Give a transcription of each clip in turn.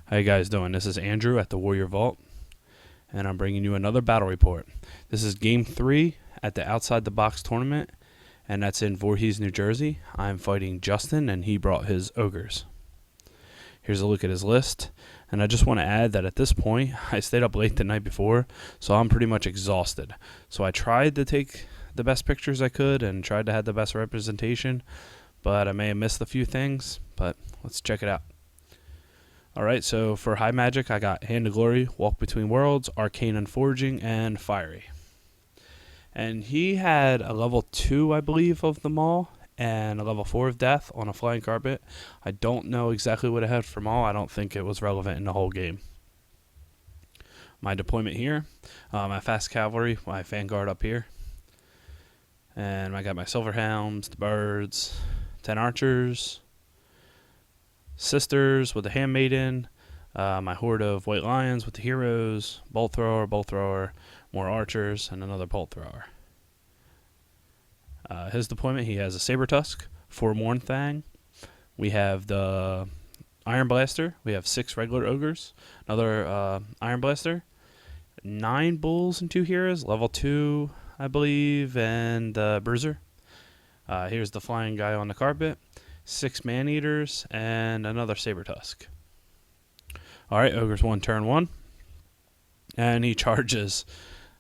How you guys doing? This is Andrew at the Warrior Vault, and I'm bringing you another battle report. This is Game 3 at the Outside the Box tournament, and that's in Voorhees, New Jersey. I'm fighting Justin, and he brought his Ogres. Here's a look at his list, and I just want to add that at this point, I stayed up late the night before, so I'm pretty much exhausted. So I tried to take the best pictures I could and tried to have the best representation, but I may have missed a few things, but let's check it out. Alright, so for high magic, I got Hand of Glory, Walk Between Worlds, Arcane Unforging, and Fiery. And he had a level 2, I believe, of them all, and a level 4 of Death on a Flying Carpet. I don't know exactly what I had from all. I don't think it was relevant in the whole game. My deployment here, my Fast Cavalry, my Vanguard up here. And I got my Silver Hounds, the Birds, 10 Archers, Sisters with the Handmaiden, my horde of White Lions with the Heroes, Bolt Thrower, more Archers, and another Bolt Thrower. His deployment, he has a Saber Tusk, 4 Mournfang. We have the Iron Blaster. We have 6 regular Ogres, another Iron Blaster, 9 Bulls and 2 Heroes, level 2, I believe, and Bruiser. Here's the flying guy on the carpet. 6 Man-Eaters, and another Saber Tusk. Alright, Ogres 1, turn 1. And he charges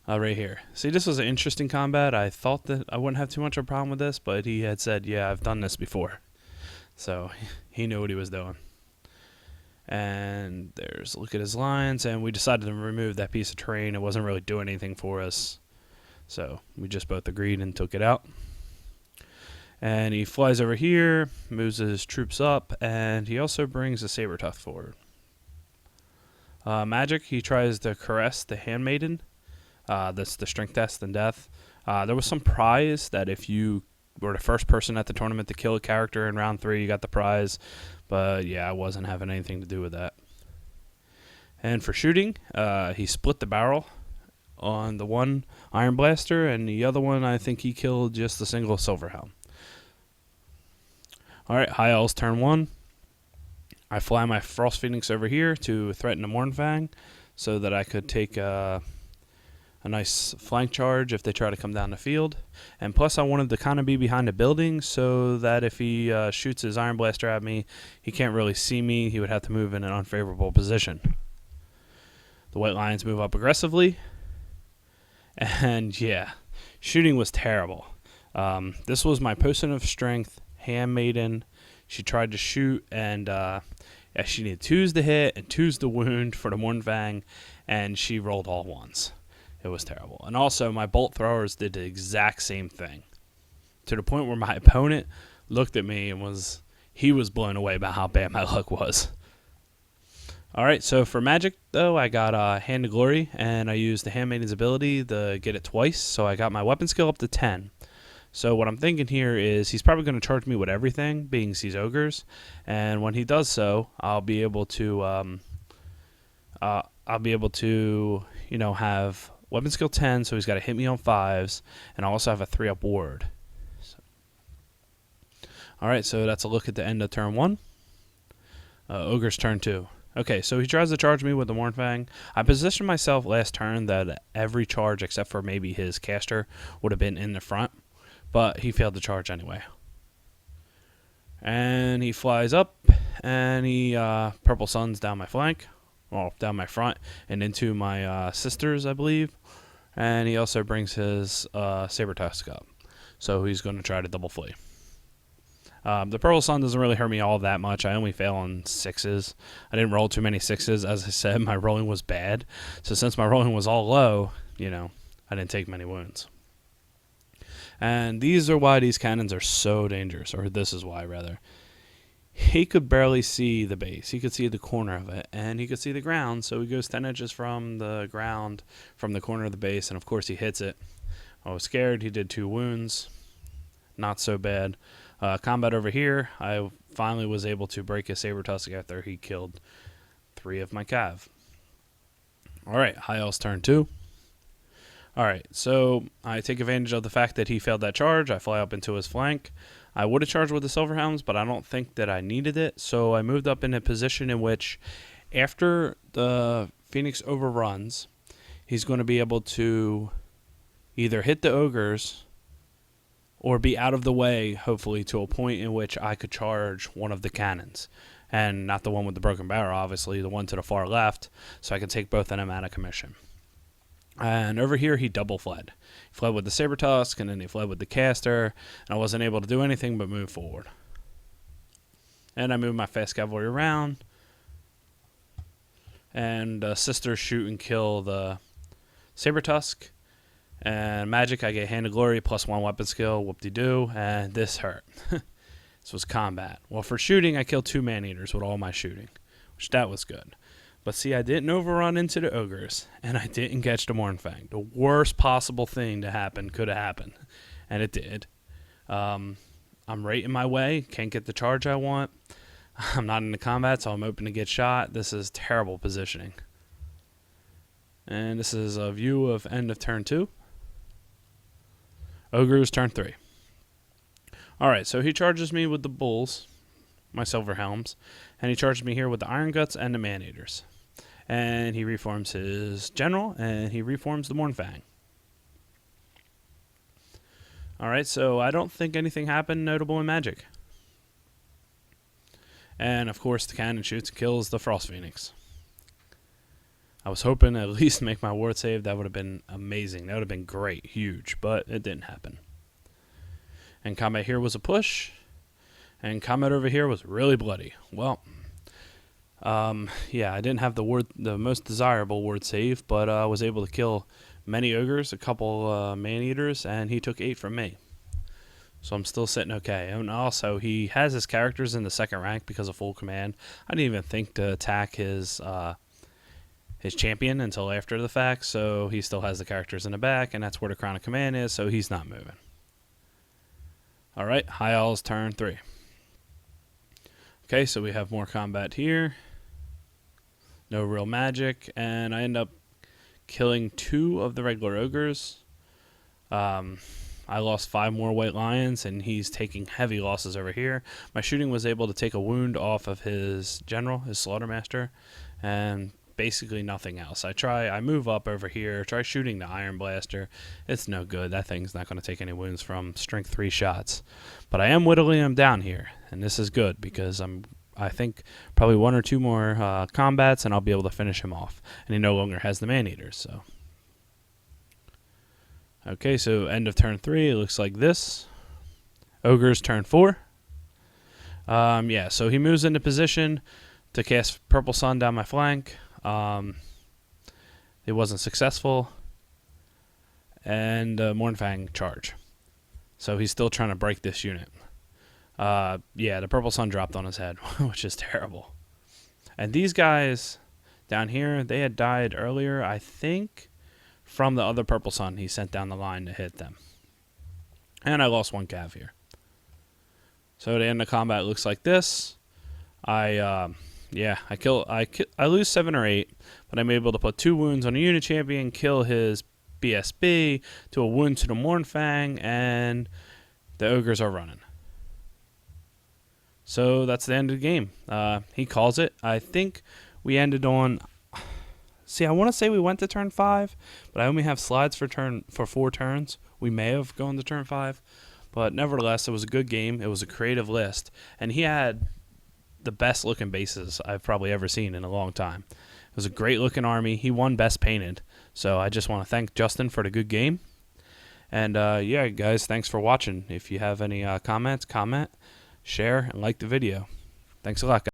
right here. See, this was an interesting combat. I thought that I wouldn't have too much of a problem with this, but he had said, yeah, I've done this before. So, he knew what he was doing. And there's a look at his lines, and we decided to remove that piece of terrain. It wasn't really doing anything for us. So, we just both agreed and took it out. And he flies over here, moves his troops up, and he also brings a Saber Tusk forward. Magic, he tries to caress the Handmaiden. That's the strength test and death. There was some prize that if you were the first person at the tournament to kill a character in round 3, you got the prize. But yeah, I wasn't having anything to do with that. And for shooting, he split the barrel on the one Iron Blaster, and the other one I think he killed just a single Silver Hound. Alright, High Elves turn 1. I fly my Frost Phoenix over here to threaten the Mournfang so that I could take a nice flank charge if they try to come down the field. And plus I wanted to kind of be behind the building so that if he shoots his Iron Blaster at me, he can't really see me. He would have to move in an unfavorable position. The White Lions move up aggressively. And yeah, shooting was terrible. This was my Potion of Strength Handmaiden. She tried to shoot, and she needed 2s to hit and 2s to wound for the Mournfang, and she rolled all 1s. It was terrible. And also, my Bolt Throwers did the exact same thing, to the point where my opponent looked at me and was blown away by how bad my luck was. Alright, so for magic, though, I got Hand of Glory, and I used the Handmaiden's ability to get it twice, so I got my weapon skill up to 10. So what I'm thinking here is he's probably going to charge me with everything, being he's Ogres, and when he does so, I'll be able to have weapon skill 10, so he's got to hit me on 5s, and I'll also have a 3-up ward. Alright, so that's a look at the end of turn 1. Ogres turn 2. Okay, so he tries to charge me with the Mournfang. I positioned myself last turn that every charge except for maybe his caster would have been in the front, but he failed to charge anyway. And he flies up, and he Purple Suns down my flank, well, down my front, and into my Sisters, I believe. And he also brings his Saber Tusk up, so he's going to try to double flee. The Purple Sun doesn't really hurt me all that much. I only fail on 6s. I didn't roll too many 6s. As I said, my rolling was bad. So since my rolling was all low, I didn't take many wounds. And these are why these cannons are so dangerous, or this is why, rather. He could barely see the base. He could see the corner of it, and he could see the ground, so he goes 10 inches from the ground, from the corner of the base, and of course he hits it. I was scared. He did 2 wounds. Not so bad. Combat over here, I finally was able to break his Saber Tusk after he killed 3 of my Cav. Alright, High Elves turn 2. Alright, so I take advantage of the fact that he failed that charge. I fly up into his flank. I would have charged with the Silver Hounds, but I don't think that I needed it, so I moved up in a position in which after the Phoenix overruns, he's going to be able to either hit the ogres or be out of the way, hopefully, to a point in which I could charge one of the cannons. And not the one with the broken barrel, obviously, the one to the far left, so I can take both of them out of commission. And over here, he double fled. He fled with the Saber Tusk, and then he fled with the Caster, and I wasn't able to do anything but move forward. And I moved my fast cavalry around, and sisters shoot and kill the Saber Tusk. And magic, I get Hand of Glory plus 1 weapon skill, whoop-de-doo, and this hurt. This was combat. Well, for shooting, I killed 2 man-eaters with all my shooting, which that was good. But see, I didn't overrun into the ogres, and I didn't catch the Mournfang. The worst possible thing to happen could have happened, and it did. I'm right in my way, can't get the charge I want. I'm not in the combat, so I'm open to get shot. This is terrible positioning. And this is a view of end of turn 2. Ogres turn 3. Alright, so he charges me with the bulls, my silver helms, and he charges me here with the iron guts and the man-eaters. And he reforms his general, and he reforms the Mournfang. Alright, so I don't think anything happened notable in magic. And of course the cannon shoots and kills the Frost Phoenix. I was hoping to at least make my ward save. That would have been amazing. That would have been great, huge, but it didn't happen. And combat here was a push, and combat over here was really bloody. Well, yeah, I didn't have the most desirable ward save, but I was able to kill many ogres, a couple man-eaters, and he took 8 from me. So I'm still sitting okay. And also, he has his characters in the 2nd rank because of full command. I didn't even think to attack his champion until after the fact, so he still has the characters in the back, and that's where the Crown of Command is, so he's not moving. Alright, High Elves turn 3. Okay, so we have more combat here. No real magic, and I end up killing 2 of the regular ogres. I lost 5 more white lions, and he's taking heavy losses over here. My shooting was able to take a wound off of his general, his slaughtermaster, and basically nothing else. I move up over here, try shooting the Iron Blaster. It's no good. That thing's not going to take any wounds from strength 3 shots. But I am whittling him down here, and this is good because I think probably 1 or 2 more combats, and I'll be able to finish him off. And he no longer has the man-eaters, so. Okay, so end of turn 3, it looks like this. Ogres turn 4. Yeah, so he moves into position to cast Purple Sun down my flank. It wasn't successful, and Mournfang charge. So he's still trying to break this unit. Yeah, the Purple Sun dropped on his head, which is terrible. And these guys down here, they had died earlier, I think, from the other Purple Sun he sent down the line to hit them. And I lost 1 cav here. So the end of combat looks like this. Yeah, I lose 7 or 8, but I'm able to put 2 wounds on a unit champion, kill his BSB, to a wound to the Mournfang, and the ogres are running. So that's the end of the game. He calls it. I think we ended on. See, I want to say we went to turn 5, but I only have slides for 4 turns. We may have gone to turn 5, but nevertheless, it was a good game. It was a creative list, and he had the best looking bases I've probably ever seen in a long time. It was a great looking army. He won best painted. So I just want to thank Justin for the good game. And yeah, guys, thanks for watching. If you have any comments, comment, share, and like the video. Thanks a lot, guys.